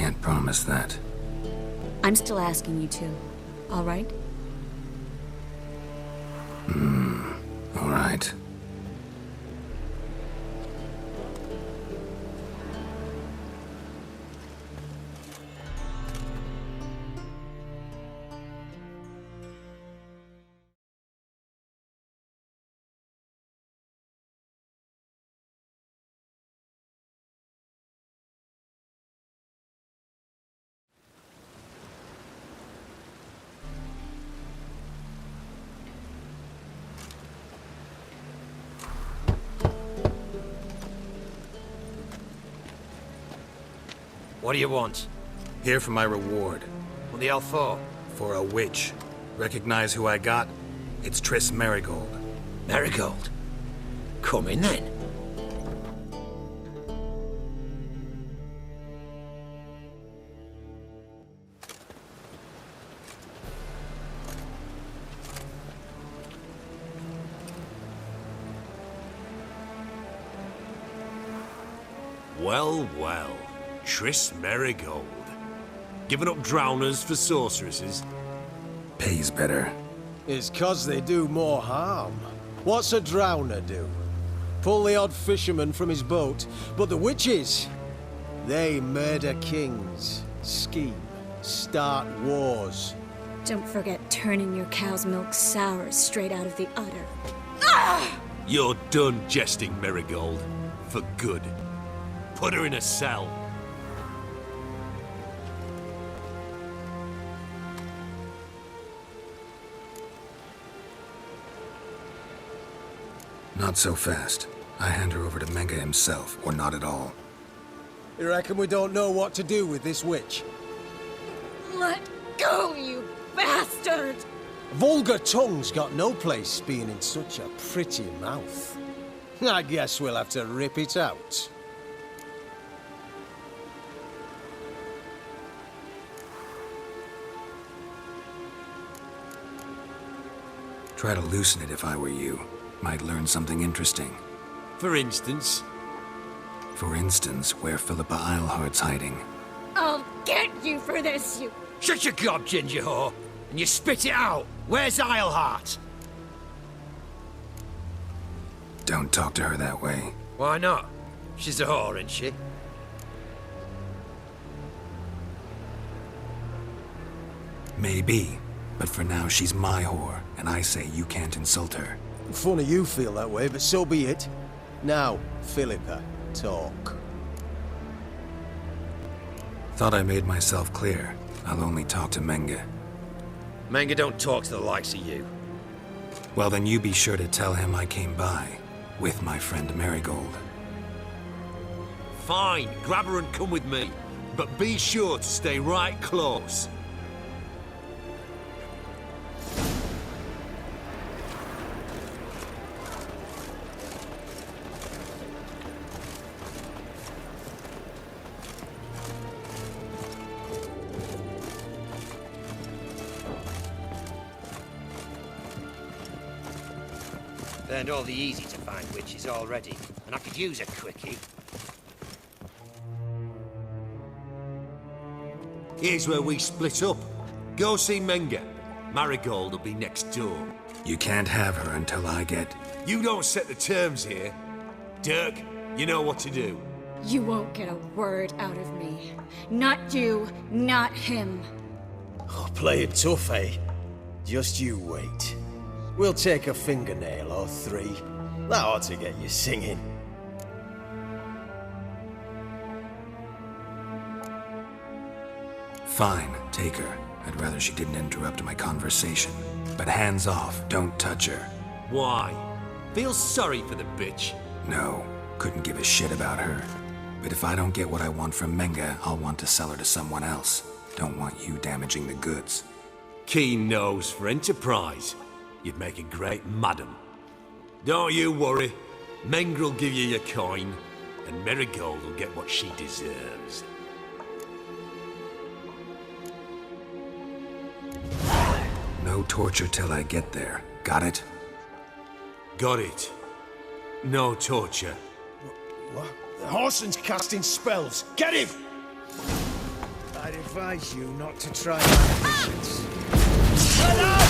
Can't promise that. I'm still asking you to. All right? All right. What do you want? Here for my reward. What the hell for? For a witch. Recognize who I got? It's Triss Merigold. Marigold. Come in then. Well, well. Triss Merigold. Giving up drowners for sorceresses? Pays better. It's 'cause they do more harm. What's a drowner do? Pull the odd fisherman from his boat, but the witches, they murder kings, scheme, start wars. Don't forget turning your cow's milk sour straight out of the udder. You're done jesting, Merigold. For good. Put her in a cell. Not so fast. I hand her over to Menga himself, or not at all. You reckon we don't know what to do with this witch? Let go, you bastard! Vulgar tongue's got no place being in such a pretty mouth. I guess we'll have to rip it out. Try to loosen it if I were you. Might learn something interesting. For instance? For instance, where Philippa Eilhart's hiding. I'll get you for this, you... Shut your gob, ginger whore, and you spit it out. Where's Eilhart? Don't talk to her that way. Why not? She's a whore, isn't she? Maybe. But for now, she's my whore, and I say you can't insult her. Funny you feel that way, but so be it. Now, Philippa, talk. Thought I made myself clear. I'll only talk to Menga. Menga don't talk to the likes of you. Well, then you be sure to tell him I came by, with my friend Merigold. Fine, grab her and come with me. But be sure to stay right close. Learned all the easy-to-find witches already, and I could use a quickie. Here's where we split up. Go see Menga. Marigold will be next door. You can't have her until I get... You don't set the terms here. Dirk, you know what to do. You won't get a word out of me. Not you, not him. Oh, play it tough, eh? Just you wait. We'll take a fingernail or three. That ought to get you singing. Fine, take her. I'd rather she didn't interrupt my conversation. But hands off, don't touch her. Why? Feel sorry for the bitch. No, couldn't give a shit about her. But if I don't get what I want from Menga, I'll want to sell her to someone else. Don't want you damaging the goods. Keen nose for enterprise. You'd make a great madam. Don't you worry. Mengrel give you your coin, and Merigold will get what she deserves. No torture till I get there. Got it? Got it. No torture. What? The Horson's casting spells. Get him! I'd advise you not to try my patience. Get out!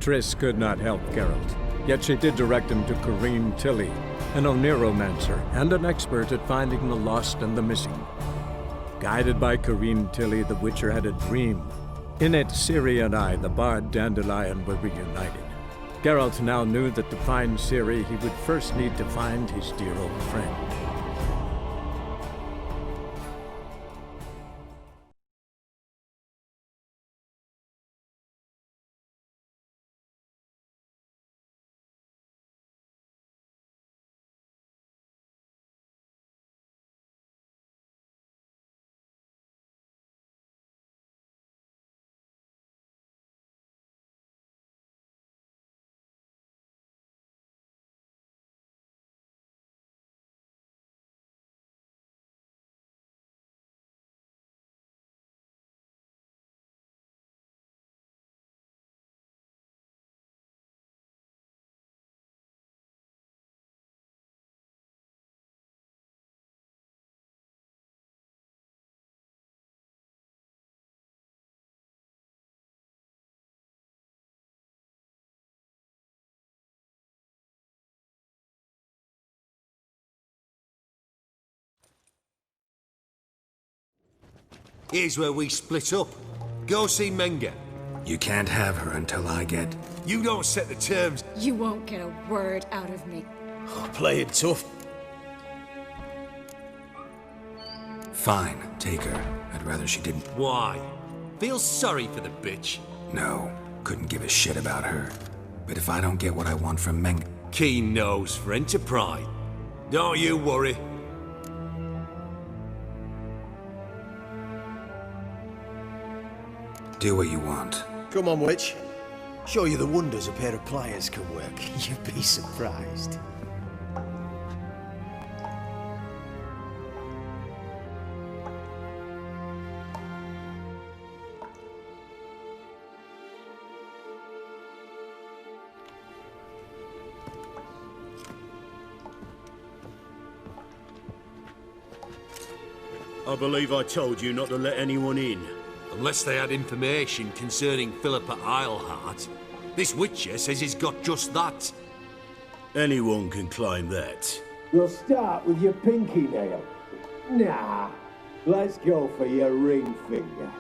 Triss could not help Geralt, yet she did direct him to Corrine Tilly, an Oniromancer and an expert at finding the lost and the missing. Guided by Corrine Tilly, the Witcher had a dream. In it, Ciri and I, the bard Dandelion, were reunited. Geralt now knew that to find Ciri, he would first need to find his dear old friend. Here's where we split up. Go see Menga. You can't have her until I get... You don't set the terms. You won't get a word out of me. Play it tough. Fine, take her. I'd rather she didn't... Why? Feel sorry for the bitch? No, couldn't give a shit about her. But if I don't get what I want from Menga... Keen nose for enterprise. Don't you worry. Do what you want. Come on, witch. Show you the wonders a pair of pliers can work. You'd be surprised. I believe I told you not to let anyone in. Unless they had information concerning Philippa Eilhart. This Witcher says he's got just that. Anyone can claim that. You'll start with your pinky nail. Nah, let's go for your ring finger.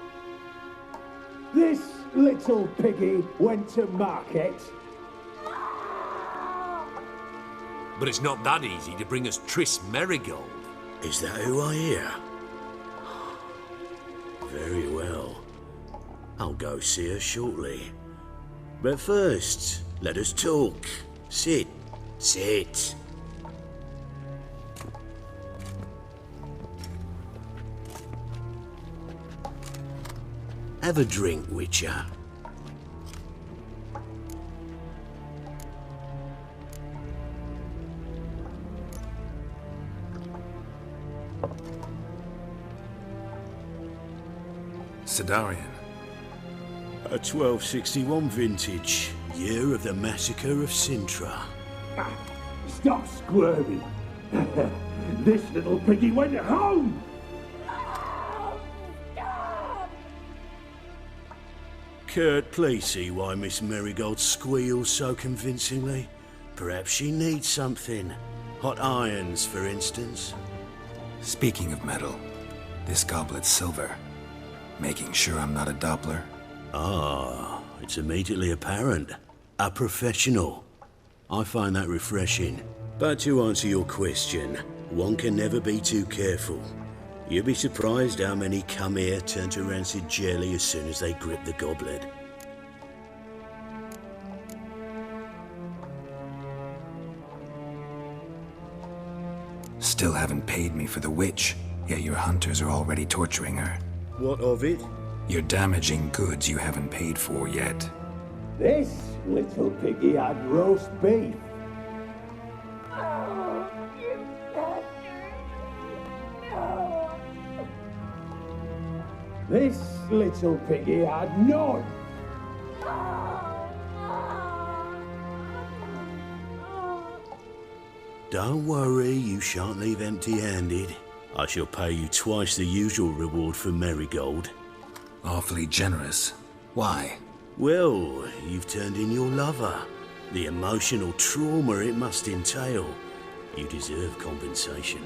This little piggy went to market. But it's not that easy to bring us Triss Merigold. Is that who I hear? Very well. I'll go see her shortly. But first, let us talk. Sit. Sit. Have a drink, Witcher. Cazadores. A 1261 vintage, year of the massacre of Sintra. Stop squirming. This little piggy went home. Kurt, please see why Miss Merigold squeals so convincingly. Perhaps she needs something. Hot irons, for instance. Speaking of metal, this goblet's silver. Making sure I'm not a Doppler. Ah, it's immediately apparent. A professional. I find that refreshing. But to answer your question, one can never be too careful. You'd be surprised how many come here turn to rancid jelly as soon as they grip the goblet. Still haven't paid me for the witch, yet your hunters are already torturing her. What of it? You're damaging goods you haven't paid for yet. This little piggy had roast beef. This little piggy had none. Don't worry, you shan't leave empty-handed. I shall pay you twice the usual reward for Marigold. Awfully generous. Why? Well, you've turned in your lover. The emotional trauma it must entail. You deserve compensation.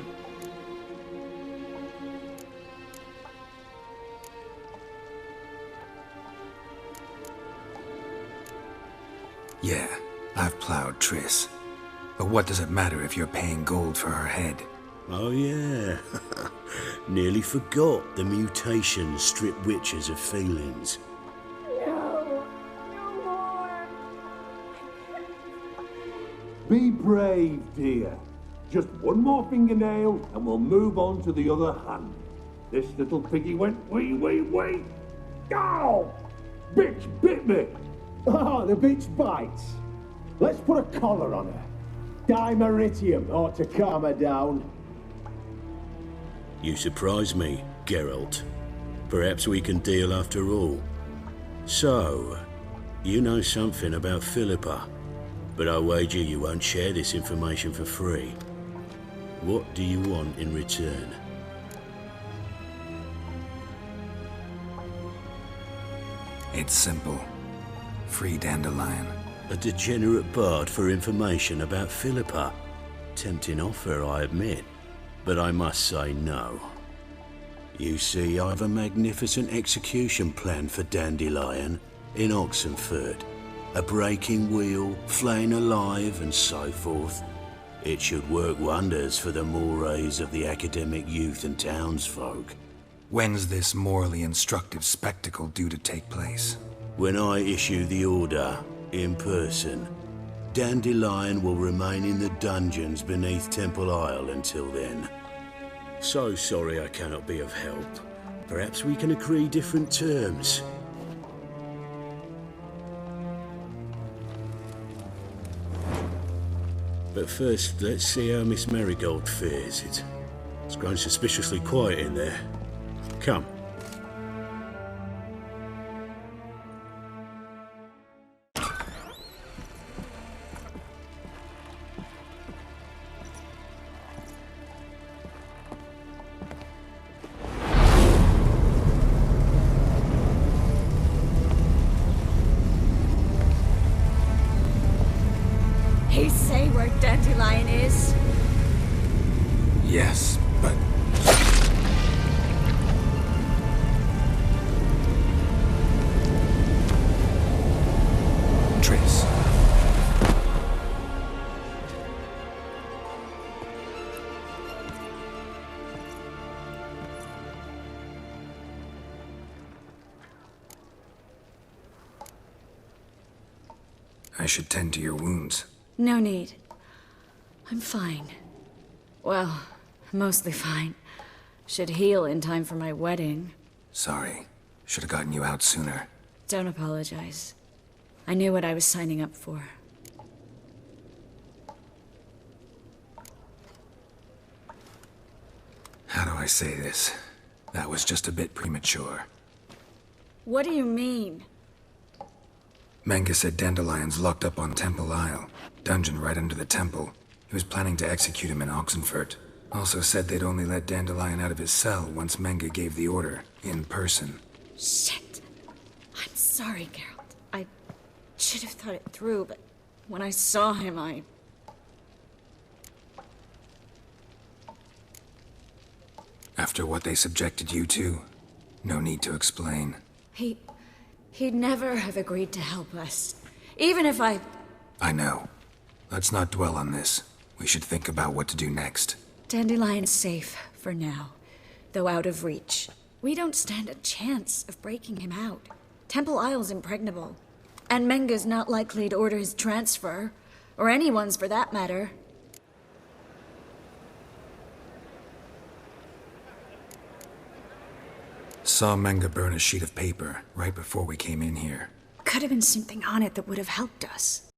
Yeah, I've plowed Triss. But what does it matter if you're paying gold for her head? Oh yeah, nearly forgot the mutations strip witches of feelings. No. No more. Be brave, dear. Just one more fingernail and we'll move on to the other hand. This little piggy went wee. Ow! Bitch bit me! Oh, the bitch bites. Let's put a collar on her. Dimeritium ought to calm her down. You surprise me, Geralt. Perhaps we can deal after all. So, you know something about Philippa, but I wager you won't share this information for free. What do you want in return? It's simple. Free Dandelion. A degenerate bard for information about Philippa. Tempting offer, I admit, but I must say no. You see, I've a magnificent execution plan for Dandelion in Oxenford. A breaking wheel, flaying alive, and so forth. It should work wonders for the mores of the academic youth and townsfolk. When's this morally instructive spectacle due to take place? When I issue the order, in person, Dandelion will remain in the dungeons beneath Temple Isle until then. So sorry I cannot be of help. Perhaps we can agree different terms. But first, let's see how Miss Marigold fares. It's grown suspiciously quiet in there. Come. He say where Dandelion is? Yes, but... Triss. I should tend to your wounds. No need. I'm fine. Well, mostly fine. Should heal in time for my wedding. Sorry. Should have gotten you out sooner. Don't apologize. I knew what I was signing up for. How do I say this? That was just a bit premature. What do you mean? Menge said Dandelion's locked up on Temple Isle. Dungeon right under the temple. He was planning to execute him in Oxenfurt. Also said they'd only let Dandelion out of his cell once Menge gave the order, in person. Shit. I'm sorry, Geralt. I should have thought it through, but when I saw him, After what they subjected you to, no need to explain. He'd never have agreed to help us. Even if I know. Let's not dwell on this. We should think about what to do next. Dandelion's safe, for now. Though out of reach. We don't stand a chance of breaking him out. Temple Isle's impregnable. And Menge's not likely to order his transfer. Or anyone's for that matter. Saw Menge burn a sheet of paper right before we came in here. Could have been something on it that would have helped us.